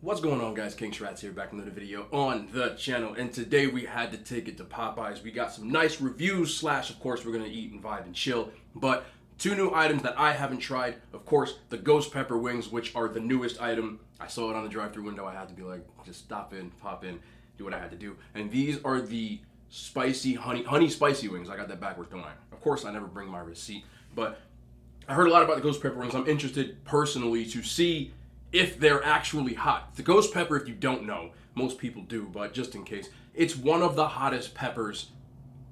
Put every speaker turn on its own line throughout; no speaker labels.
What's going on, guys? King Shrats here, back with another video on the channel, and today we had to take it to Popeyes. We got some nice reviews, of course, we're gonna eat and vibe and chill, but two new items that I haven't tried. Of course, the ghost pepper wings, which are the newest item. I saw it on the drive-thru window. I had to be like, just stop in, pop in, do what I had to do. And these are the spicy honey spicy wings. I got that backwards, don't I? Of course, I never bring my receipt, but I heard a lot about the ghost pepper wings. I'm interested personally to see if they're actually hot. The ghost pepper, if you don't know, most people do, but just in case, it's one of the hottest peppers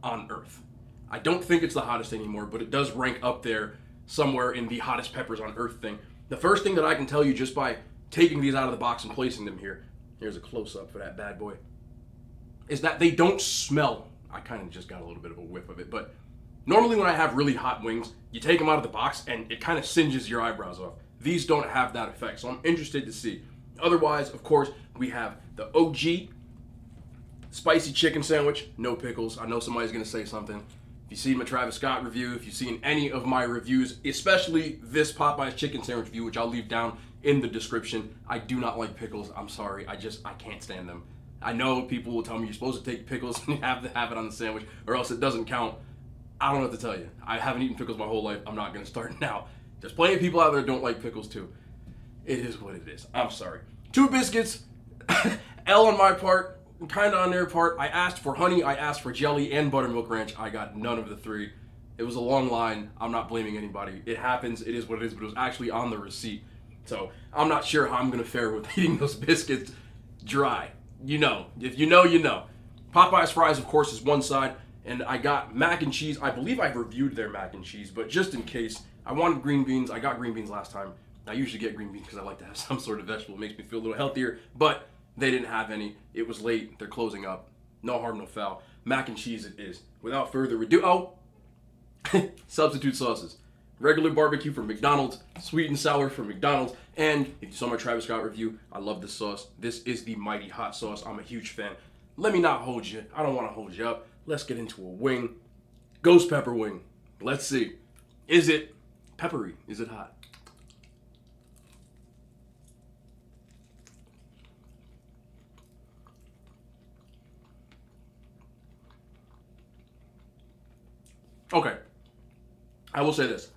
on earth. I don't think it's the hottest anymore, but it does rank up there somewhere in the hottest peppers on earth thing. The first thing that I can tell you just by taking these out of the box and placing them here, here's a close-up for that bad boy, is that they don't smell. I kind of just got a little bit of a whiff of it, but normally when I have really hot wings, you take them out of the box and it kind of singes your eyebrows off. These don't have that effect, so I'm interested to see. Otherwise, of course, we have the OG spicy chicken sandwich, no pickles. I know somebody's gonna say something. If you've seen my Travis Scott review, if you've seen any of my reviews, especially this Popeyes chicken sandwich review, which I'll leave down in the description, I do not like pickles. I'm sorry, I can't stand them. I know people will tell me you're supposed to take pickles and you have to have it on the sandwich, or else it doesn't count. I don't know what to tell you. I haven't eaten pickles my whole life. I'm not gonna start now. There's plenty of people out there that don't like pickles too. It is what it is. I'm sorry. Two biscuits, L on my part, kind of on their part. I asked for honey, I asked for jelly and buttermilk ranch. I got none of the three. It was a long line. I'm not blaming anybody. It happens. It is what it is, but it was actually on the receipt. So I'm not sure how I'm going to fare with eating those biscuits dry. You know. If you know, you know. Popeyes fries, of course, is one side. And I got mac and cheese. I believe I reviewed their mac and cheese, but just in case, I wanted green beans. I got green beans last time. I usually get green beans because I like to have some sort of vegetable. It makes me feel a little healthier, but they didn't have any. It was late. They're closing up. No harm, no foul. Mac and cheese it is. Without further ado, substitute sauces. Regular barbecue from McDonald's, sweet and sour from McDonald's, and if you saw my Travis Scott review, I love this sauce. This is the Mighty Hot Sauce. I'm a huge fan. Let me not hold you. I don't want to hold you up. Let's get into a wing. Ghost pepper wing. Let's see. Is it peppery? Is it hot? Okay. I will say this.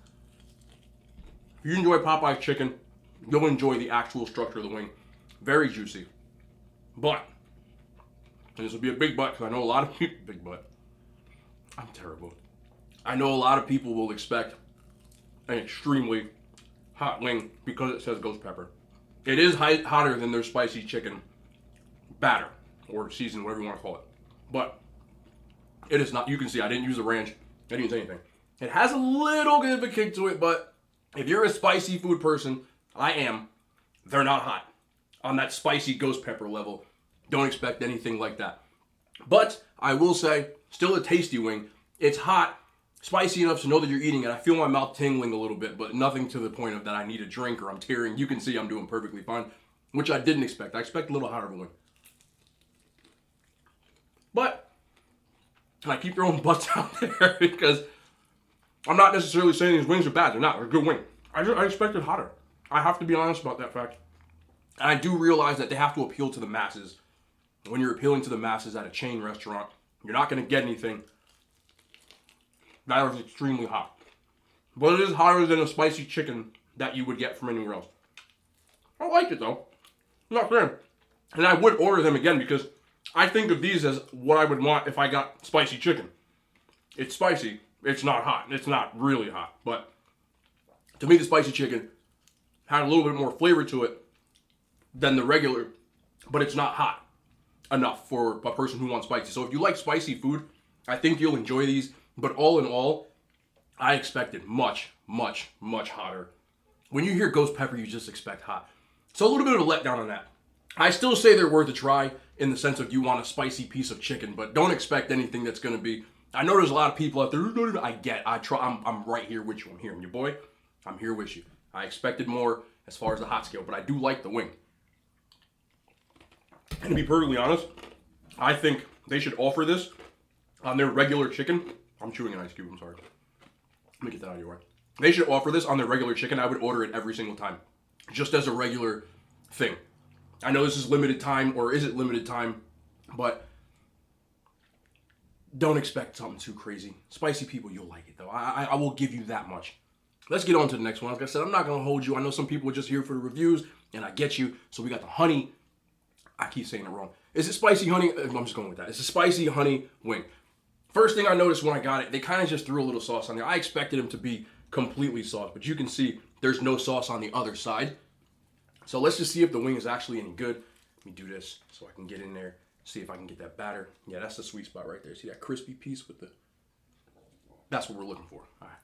If you enjoy Popeye's chicken, you'll enjoy the actual structure of the wing. Very juicy. But, and this will be a big but, because I know a lot of people, big but. I'm terrible. I know a lot of people will expect an extremely hot wing because it says ghost pepper. It is hotter than their spicy chicken batter or season, whatever you want to call it. But it is not. You can see I didn't use the ranch. I didn't say anything. It has a little bit of a kick to it, but if you're a spicy food person, I am, they're not hot. On that spicy ghost pepper level, don't expect anything like that. But I will say, still a tasty wing. It's hot, spicy enough to know that you're eating it. I feel my mouth tingling a little bit, but nothing to the point of that I need a drink or I'm tearing. You can see I'm doing perfectly fine, which I didn't expect. I expect a little hotter of a wing. But, and I keep throwing butts out there because I'm not necessarily saying these wings are bad. They're not. They're a good wing. I expected hotter. I have to be honest about that fact. And I do realize that they have to appeal to the masses. When you're appealing to the masses at a chain restaurant, you're not going to get anything that is extremely hot. But it is hotter than a spicy chicken that you would get from anywhere else. I like it though. I'm not fair. And I would order them again because I think of these as what I would want if I got spicy chicken. It's spicy. It's not hot. It's not really hot. But to me, the spicy chicken had a little bit more flavor to it than the regular, but it's not hot enough for a person who wants spicy. So if you like spicy food, I think you'll enjoy these. But all in all, I expected much, much, much hotter. When you hear ghost pepper, you just expect hot. So a little bit of a letdown on that. I still say they're worth a try in the sense of you want a spicy piece of chicken, but don't expect anything that's going to be. I know there's a lot of people out there. I'm right here with you. I'm here, your boy. I'm here with you. I expected more as far as the hot scale, but I do like the wing. And to be perfectly honest, I think they should offer this on their regular chicken. I'm chewing an ice cube, I'm sorry. Let me get that out of your way. They should offer this on their regular chicken. I would order it every single time. Just as a regular thing. I know this is limited time, or is it limited time, but don't expect something too crazy. Spicy people, you'll like it though. I will give you that much. Let's get on to the next one. Like I said, I'm not going to hold you. I know some people are just here for the reviews, and I get you. So we got the honey. I keep saying it wrong. Is it spicy honey? I'm just going with that. It's a spicy honey wing. First thing I noticed when I got it, they kind of just threw a little sauce on there. I expected them to be completely sauce, but you can see there's no sauce on the other side. So let's just see if the wing is actually any good. Let me do this so I can get in there, see if I can get that batter. Yeah, that's the sweet spot right there. See that crispy piece with the... That's what we're looking for. All right.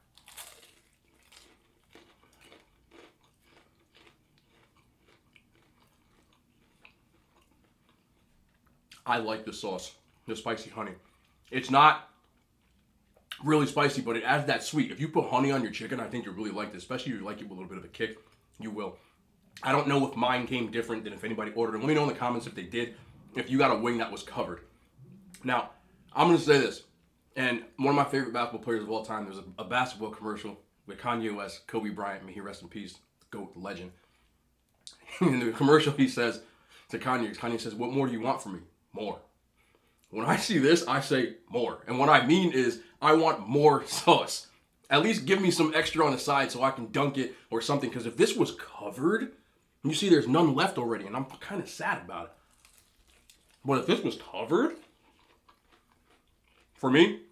I like the sauce, the spicy honey. It's not really spicy, but it adds that sweet. If you put honey on your chicken, I think you'll really like this, especially if you like it with a little bit of a kick, you will. I don't know if mine came different than if anybody ordered it. Let me know in the comments if they did, if you got a wing that was covered. Now, I'm going to say this, and one of my favorite basketball players of all time, there's a basketball commercial with Kanye West, Kobe Bryant, may he rest in peace, GOAT, the legend. In the commercial, he says to Kanye says, "What more do you want from me?" More. When I see this, I say more. And what I mean is, I want more sauce. At least give me some extra on the side so I can dunk it or something. Because if this was covered, you see there's none left already, and I'm kind of sad about it. But if this was covered, for me,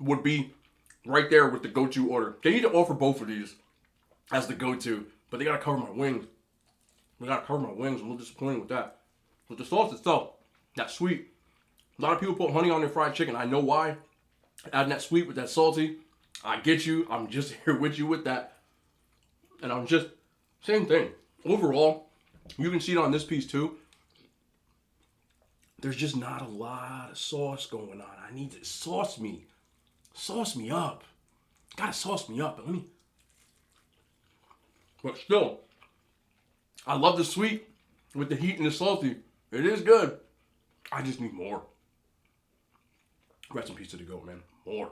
would be right there with the go-to order. They need to offer both of these as the go-to, but they got to cover my wings. They got to cover my wings. I'm a little disappointed with that. But the sauce itself, that sweet. A lot of people put honey on their fried chicken. I know why. Adding that sweet with that salty. I get you. I'm just here with you with that. And I'm just, same thing. Overall, you can see it on this piece too. There's just not a lot of sauce going on. I need to sauce me. Sauce me up. Gotta sauce me up. But still, I love the sweet with the heat and the salty. It is good. I just need more. Rest in peace to the goat, man. More.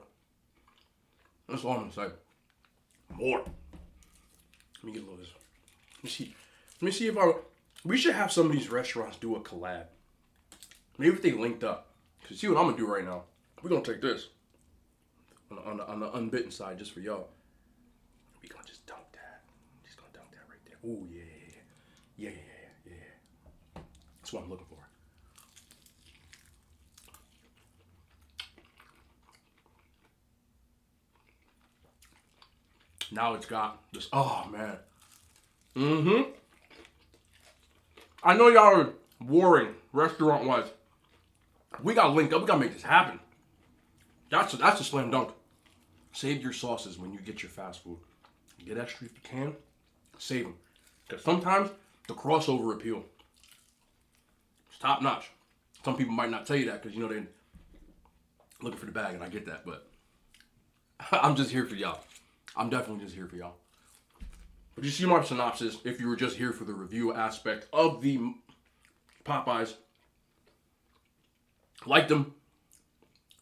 That's all I'm gonna say. More. Let me get a little of this. Let me see if we should have some of these restaurants do a collab. Maybe if they linked up. Cause see what I'm gonna do right now. We're gonna take this on the unbitten side just for y'all. We gonna just dunk that. Just gonna dunk that right there. Oh yeah. That's what I'm looking for. Now it's got this. Oh man. I know y'all are warring restaurant-wise. We gotta link up. We gotta make this happen. That's a slam dunk. Save your sauces when you get your fast food. Get extra if you can. Save them. Because sometimes the crossover appeal is top notch. Some people might not tell you that because, they're looking for the bag, and I get that. But I'm just here for y'all. I'm definitely just here for y'all. But you see my synopsis if you were just here for the review aspect of the Popeyes. Liked them.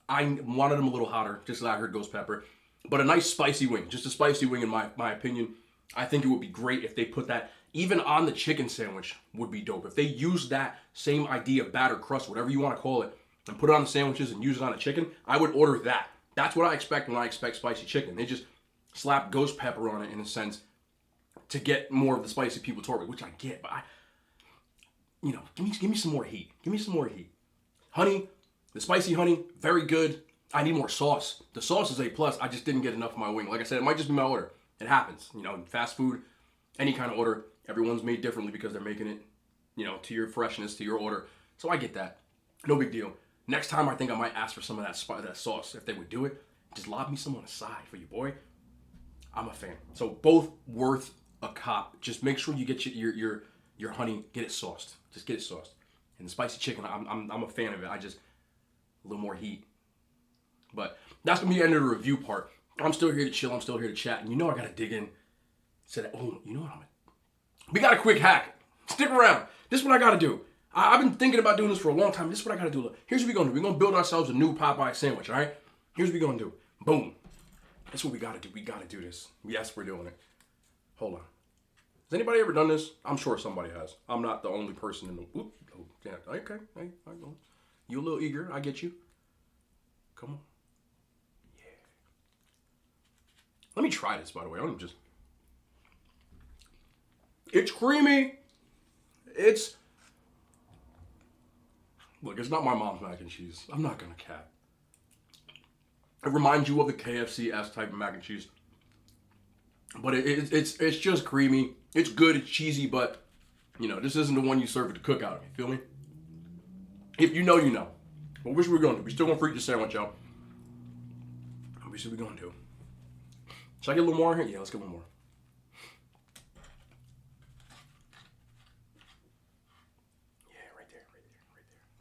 I wanted them a little hotter, just as I heard ghost pepper. But a nice spicy wing. Just a spicy wing in my opinion. I think it would be great if they put that even on the chicken sandwich would be dope. If they use that same idea, batter crust, whatever you want to call it, and put it on the sandwiches and use it on a chicken, I would order that. That's what I expect when I expect spicy chicken. They just slap ghost pepper on it in a sense to get more of the spicy people toward it, which I get, but give me some more heat. Give me some more heat. Honey, the spicy honey, very good. I need more sauce. The sauce is A+. I just didn't get enough of my wing. Like I said, it might just be my order. It happens. Fast food, any kind of order, everyone's made differently because they're making it, to your freshness, to your order. So I get that. No big deal. Next time, I think I might ask for some of that sauce. If they would do it, just lob me some on the side for you, boy. I'm a fan. So both worth a cop. Just make sure you get your honey, get it sauced. Just get it sauced. And the spicy chicken, I'm a fan of it. A little more heat. But that's gonna be the end of the review part. I'm still here to chill. I'm still here to chat. And I gotta dig in. We got a quick hack. Stick around. This is what I gotta do. I've been thinking about doing this for a long time. This is what I gotta do. Look, here's what we're gonna do. We're gonna build ourselves a new Popeye sandwich, all right? Here's what we're gonna do. Boom. That's what we gotta do. We gotta do this. Yes, we're doing it. Hold on. Has anybody ever done this? I'm sure somebody has. I'm not the only person in the... Oop, oh, yeah, okay. Hey, I go. You a little eager. I get you. Come on. Yeah. Let me try this, by the way. I'm just... It's creamy. It's... Look, it's not my mom's mac and cheese. I'm not going to cap. It reminds you of the KFC-esque type of mac and cheese. But it's just creamy. It's good. It's cheesy, but, you know, this isn't the one you serve at the cookout. You feel me? If you know, you know. But which are we going to do? We still going to freak the sandwich out. Which are we going to do? Should I get a little more in here? Yeah, let's get one more. Yeah, right there.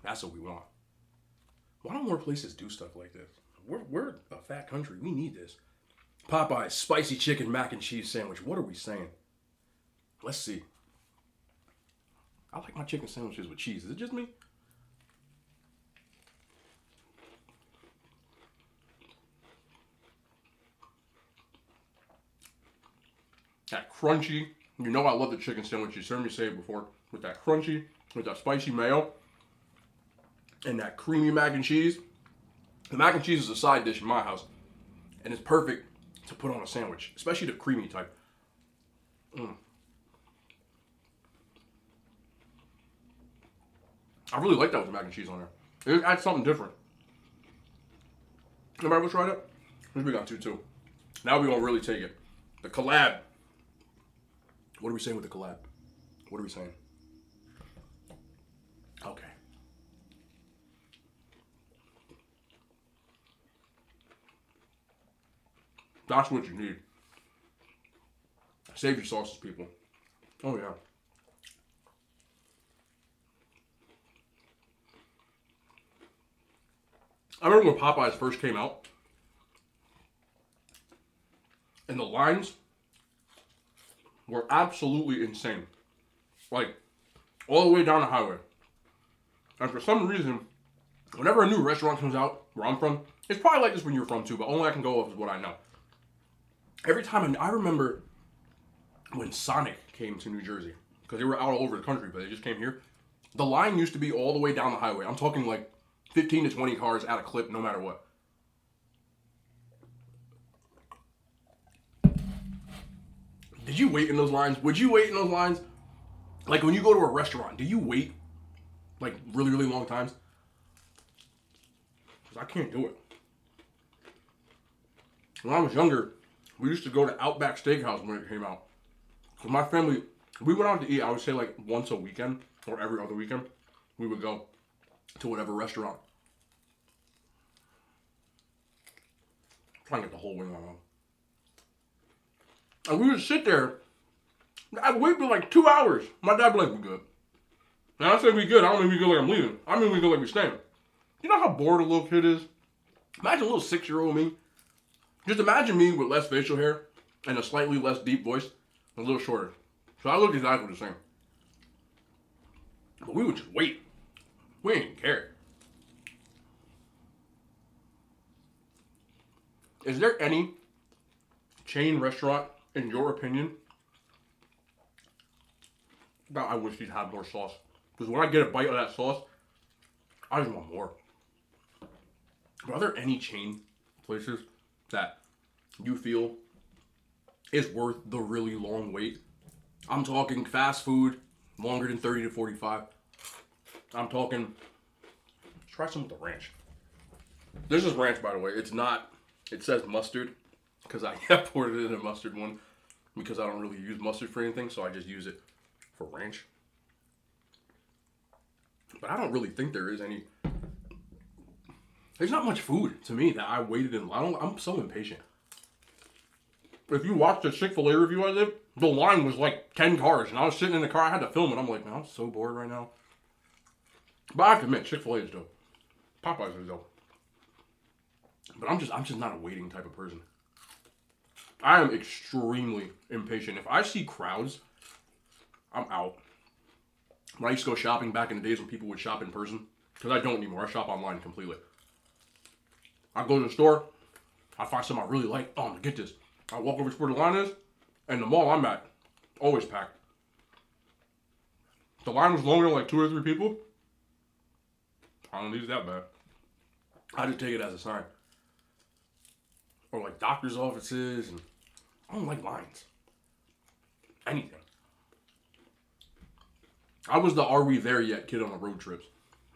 That's what we want. Why don't more places do stuff like this? We're a fat country. We need this. Popeyes spicy chicken mac and cheese sandwich. What are we saying? Let's see. I like my chicken sandwiches with cheese. Is it just me? That crunchy. You know I love the chicken sandwich. You heard me say it before. With that crunchy, with that spicy mayo, and that creamy mac and cheese. The mac and cheese is a side dish in my house. And it's perfect to put on a sandwich, especially the creamy type. I really like that with the mac and cheese on there. It adds something different. Everybody else try that? We got two. Now we're going to really take it. The collab. What are we saying with the collab? What are we saying? Okay. That's what you need. Save your sauces, people. Oh, yeah. I remember when Popeyes first came out. And the lines were absolutely insane. Like, all the way down the highway. And for some reason, whenever a new restaurant comes out where I'm from, it's probably like this when you're from too, but only I can go off is what I know. Every time, I remember when Sonic came to New Jersey, because they were out all over the country, but they just came here. The line used to be all the way down the highway. I'm talking like 15 to 20 cars at a clip, no matter what. Did you wait in those lines? Would you wait in those lines? Like when you go to a restaurant, do you wait like really, really long times? Because I can't do it. When I was younger, we used to go to Outback Steakhouse when it came out. Because my family, we went out to eat, I would say like once a weekend or every other weekend. We would go to whatever restaurant. Trying to get the whole wing on. And we would sit there. I'd wait for like 2 hours. My dad would be like, we good. And I say we good. I don't mean we good like I'm leaving. I mean we good like we staying. You know how bored a little kid is? Imagine a little 6-year-old me. Just imagine me with less facial hair and a slightly less deep voice, a little shorter. So I look exactly the same. But we would just wait. We didn't care. Is there any chain restaurant, in your opinion, that I wish you'd have more sauce? Because when I get a bite of that sauce, I just want more. But are there any chain places that you feel is worth the really long wait? I'm talking fast food, longer than 30 to 45. I'm talking, let's try some with the ranch. This is ranch, by the way. It's not, it says mustard, because I poured it in a mustard one, because I don't really use mustard for anything, so I just use it for ranch. But I don't really think there is any, there's not much food to me that I waited in. I'm so impatient. If you watch the Chick-fil-A review I did, the line was like 10 cars, and I was sitting in the car, I had to film it. I'm like, man, I'm so bored right now. But I have to admit, Chick-fil-A is dope. Popeyes is dope. But I'm just not a waiting type of person. I am extremely impatient. If I see crowds, I'm out. When I used to go shopping back in the days when people would shop in person, because I don't anymore, I shop online completely. I go to the store, I find something I really like, oh, I'm gonna get this. I walk over to where the line is, and the mall I'm at, Always packed. The line was longer than like 2 or 3 people. I don't think it's that bad. I just take it as a sign. Or like doctor's offices, and I don't like lines. Anything. I was the "Are we there yet" kid on the road trips.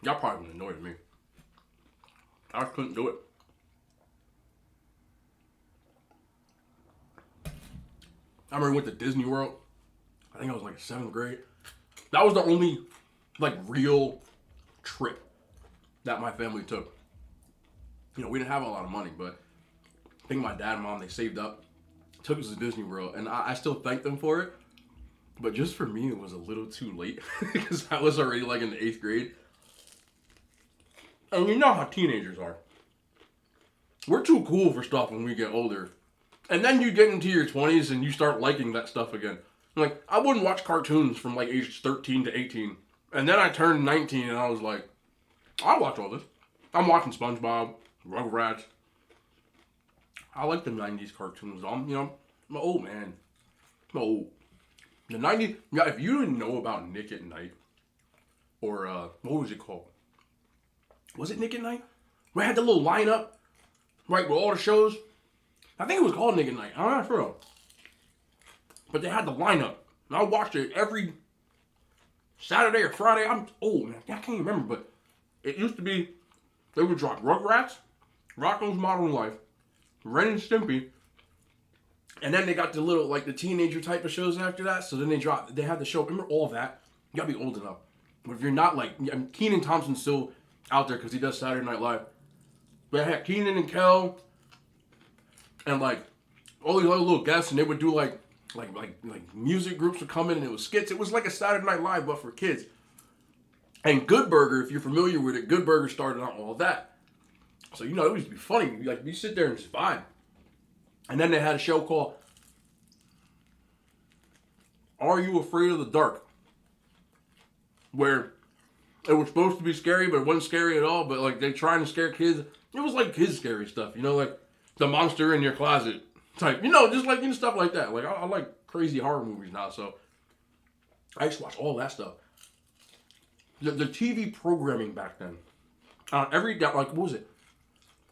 Y'all probably would annoyed me. I couldn't do it. I remember we went to Disney World. I think I was like 7th grade. That was the only like real trip that my family took. You know, we didn't have a lot of money, but I think my dad and mom, they saved up, took us to Disney World, and I still thank them for it. But just for me, it was a little too late because I was already like in the 8th grade. And you know how teenagers are. We're too cool for stuff when we get older. And then you get into your 20s and you start liking that stuff again. Like, I wouldn't watch cartoons from like age 13 to 18. And then I turned 19 and I was like, I'll watch all this. I'm watching SpongeBob, Rugrats. I like the 90s cartoons. I'm an old man. I'm old. The 90s, yeah, if you didn't know about Nick at Night, or what was it called? Was it Nick at Night? We had the little lineup, right, with all the shows. I think it was called Nick at Night. I'm not sure. But they had the lineup. And I watched it every Saturday or Friday. I'm old, man. I can't remember, but it used to be, they would drop Rugrats, Rocko's Modern Life, Ren and Stimpy, and then they got the little, like, the teenager type of shows after that. So then they had the show. Remember all of that? You gotta be old enough. But if you're not, like, Kenan Thompson's still out there because he does Saturday Night Live. But I had Kenan and Kel and, like, all these other little guests, and they would do, like music groups would come in, and it was skits. It was like a Saturday Night Live, but for kids. And Good Burger, if you're familiar with it, Good Burger started out all that. So, it used to be funny. Like, you sit there and just vibe. And then they had a show called Are You Afraid of the Dark? Where it was supposed to be scary, but it wasn't scary at all. But, like, they trying to scare kids. It was like kids scary stuff, like the monster in your closet type. Just like stuff like that. Like, I like crazy horror movies now, so I used to watch all that stuff. The TV programming back then. Every day, like, what was it?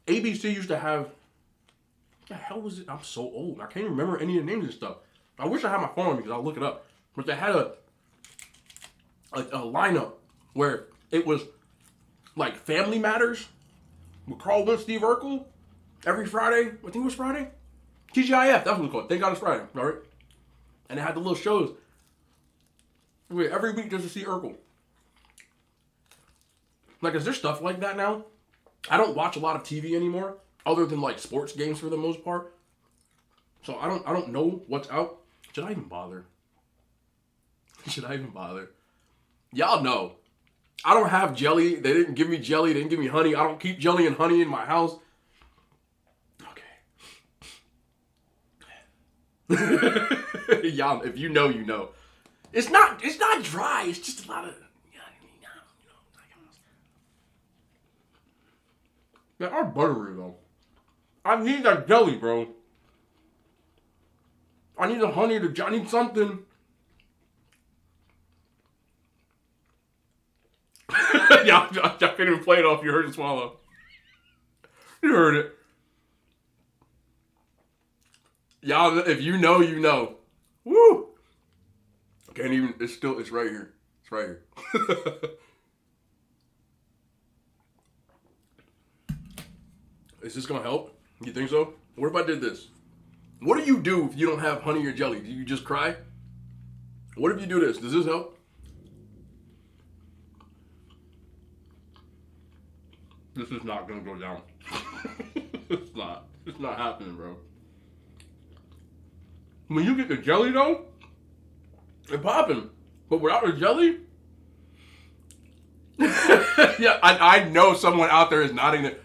ABC used to have, what the hell was it? I'm so old. I can't even remember any of the names of stuff. I wish I had my phone on me because I'll look it up. But they had a lineup where it was like Family Matters with Carl Lynn, Steve Urkel every Friday. I think it was Friday. TGIF, that's what it's called. Thank God it's Friday, all right? And they had the little shows where every week just to see Urkel. Like, is there stuff like that now? I don't watch a lot of TV anymore, other than like sports games for the most part. So I don't know what's out. Should I even bother? Y'all know. I don't have jelly. They didn't give me jelly. They didn't give me honey. I don't keep jelly and honey in my house. Okay. Y'all, if you know, you know. It's not dry. It's just a lot of. They are buttery though. I need that jelly, bro. I need the honey. I need something. Yeah, I can't even play it off. You heard it swallow. You heard it. Y'all, if you know, you know. Woo! Can't even. It's right here. It's right here. Is this gonna help? You think so? What if I did this? What do you do if you don't have honey or jelly? Do you just cry? What if you do this? Does this help? This is not gonna go down. It's not. It's not happening, bro. When you get the jelly though, it's popping. But without the jelly, yeah, I know someone out there is nodding it.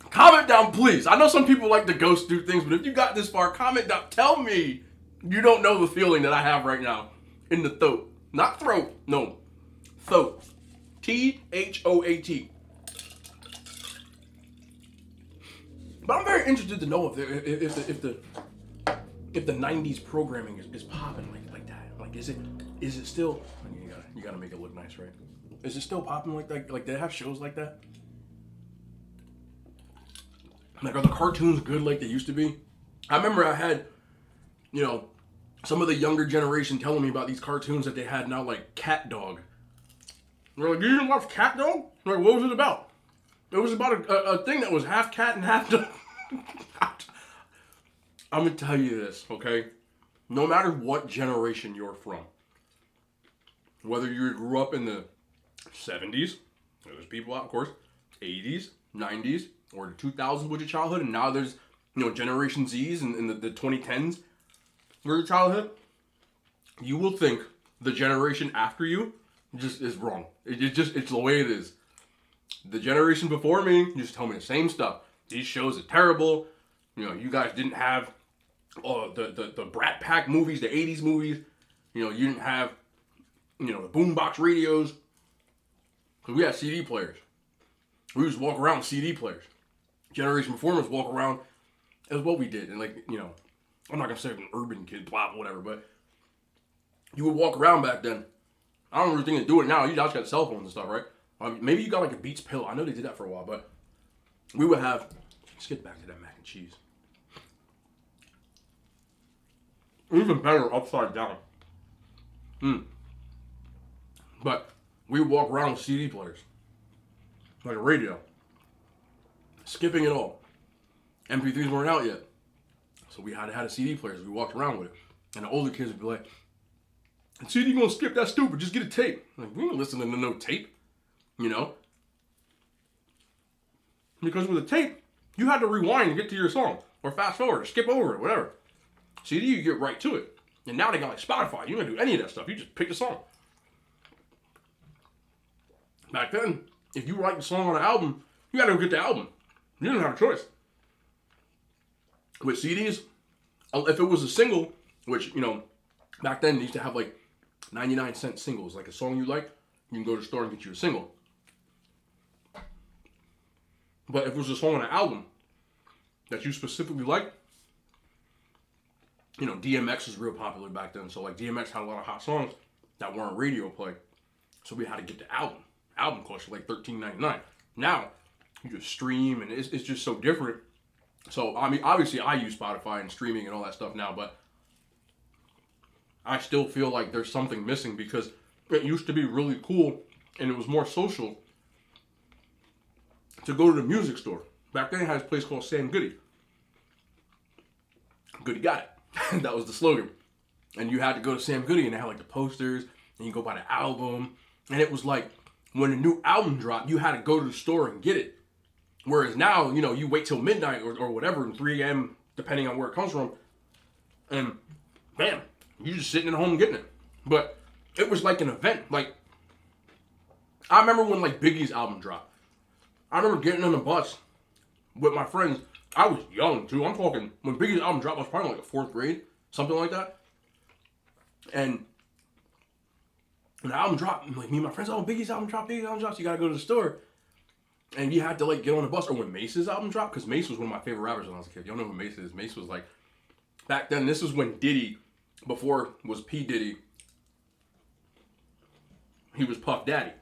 Comment down, please. I know some people like to ghost do things, but if you got this far, comment down. Tell me you don't know the feeling that I have right now in the throat. Not throat, no. Throat. Thoat. But I'm very interested to know if the if the '90s programming is popping like that. Like, is it still? I mean, you gotta make it look nice, right? Is it still popping like that? Like, they have shows like that? Like, are the cartoons good like they used to be? I remember I had, you know, some of the younger generation telling me about these cartoons that they had now, like Cat Dog. They're like, you didn't watch Cat Dog? Like, what was it about? It was about a thing that was half cat and half dog. I'm gonna tell you this, okay? No matter what generation you're from, whether you grew up in the 70s, there's people out, of course, 80s, 90s, or the 2000s with your childhood, and now there's, you know, Generation Z's and the 2010s for your childhood, you will think the generation after you just is wrong. It's the way it is. The generation before me just tell me the same stuff. These shows are terrible. You know, you guys didn't have the Brat Pack movies, the 80s movies. You know, you didn't have, you know, the boombox radios. Because we had CD players. We just walk around with CD players. Generation before us walk around. That's what we did. And, like, you know, I'm not going to say an urban kid, blah, whatever, but you would walk around back then. I don't really think they do it now. You guys got cell phones and stuff, right? Maybe you got like a Beats pillow. I know they did that for a while, but we would have. Let's get back to that mac and cheese. Even better, upside down. But we would walk around with CD players, like a radio, skipping it all. MP3s weren't out yet, so we had a CD player. So we walked around with it, and the older kids would be like, "CD gonna skip? That's stupid. Just get a tape." I'm like, we ain't listening to no tape. You know? Because with a tape, you had to rewind to get to your song. Or fast forward, or skip over it, whatever. CD, you get right to it. And now they got like Spotify. You don't do any of that stuff. You just pick the song. Back then, if you write the song on an album, you gotta go get the album. You didn't have a choice. With CDs, if it was a single, which, you know, back then they used to have like 99-cent singles. Like a song you like, you can go to the store and get you a single. But if it was a song on an album that you specifically like, you know, DMX was real popular back then. So, like, DMX had a lot of hot songs that weren't radio play. So we had to get the album. Album cost you like $13.99. Now, you just stream, and it's just so different. So, I mean, obviously, I use Spotify and streaming and all that stuff now, but I still feel like there's something missing because it used to be really cool, and it was more social to go to the music store. Back then, it had this place called Sam Goody. Goody got it. That was the slogan. And you had to go to Sam Goody, and they had like the posters, and you go buy the album. And it was like, when a new album dropped, you had to go to the store and get it. Whereas now, you know, you wait till midnight or whatever, and 3 a.m., depending on where it comes from, and bam, you're just sitting at home getting it. But it was like an event. Like, I remember when like Biggie's album dropped. I remember getting on the bus with my friends. I was young too. I'm talking when Biggie's album dropped, I was probably like a 4th grade, something like that. And when the album dropped, like me and my friends, oh, Biggie's album dropped, so you gotta go to the store. And you had to like get on the bus. Or when Mace's album dropped, because Mace was one of my favorite rappers when I was a kid. Y'all know who Mace is. Mace was like, back then, this was when Diddy, before was P. Diddy, he was Puff Daddy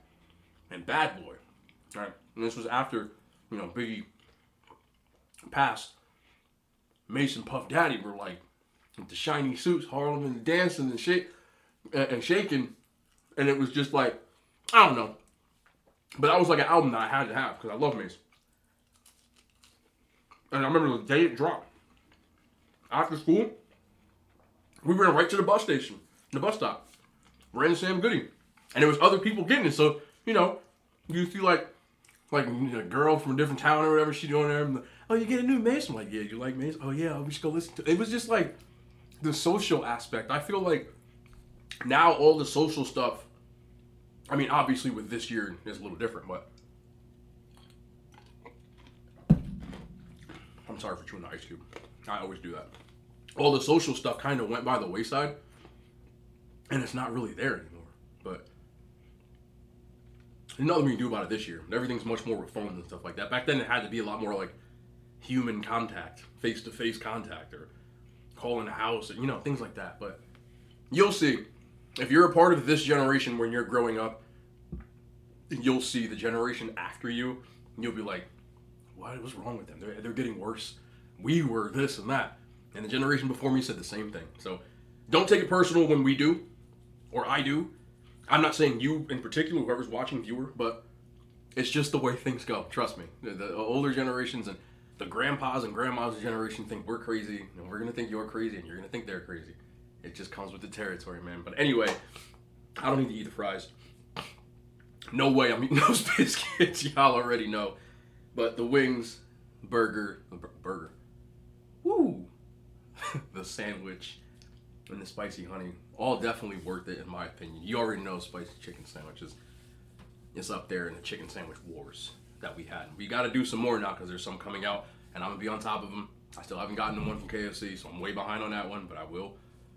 and Bad Boy. Right? And this was after, you know, Biggie passed. Mace and Puff Daddy were like with the shiny suits, Harlem and dancing and shit and shaking. And it was just like, I don't know. But that was like an album that I had to have because I love Mace. And I remember the day it dropped. After school, we ran right to the bus station, the bus stop. Ran to Sam Goody. And there was other people getting it. So, you know, you see like a girl from a different town or whatever, she doing there. And oh, you get a new Mace? I'm like, yeah, you like Mace? Oh, yeah, we should go listen to it. It was just like the social aspect. I feel like now all the social stuff, I mean, obviously with this year, it's a little different, but I'm sorry for chewing the ice cube. I always do that. All the social stuff kind of went by the wayside, and it's not really there anymore. But there's nothing we can do about it this year. Everything's much more with phones and stuff like that. Back then, it had to be a lot more like human contact, face-to-face contact, or calling the house, you know, things like that. But you'll see. If you're a part of this generation when you're growing up, you'll see the generation after you, and you'll be like, what's wrong with them? They're getting worse. We were this and that. And the generation before me said the same thing. So don't take it personal when we do, or I do. I'm not saying you in particular, whoever's watching, viewer, but it's just the way things go. Trust me. The older generations and the grandpas and grandmas generation think we're crazy, and we're going to think you're crazy, and you're going to think they're crazy. It just comes with the territory, man. But anyway, I don't need to eat the fries. No way I'm eating those biscuits. Y'all already know. But the wings, burger, woo, the sandwich, and the spicy honey, all definitely worth it in my opinion. You already know spicy chicken sandwiches. It's up there in the chicken sandwich wars that we had. We got to do some more now because there's some coming out, and I'm going to be on top of them. I still haven't gotten the one from KFC, so I'm way behind on that one, but I will.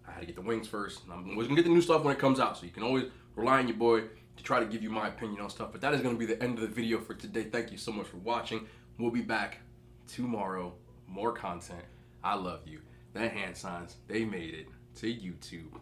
I had to get the wings first, and I'm always going to get the new stuff when it comes out, so you can always rely on your boy to try to give you my opinion on stuff. But that is going to be the end of the video for today. Thank you so much for watching. We'll be back tomorrow. More content. I love you. The hand signs, they made it to YouTube.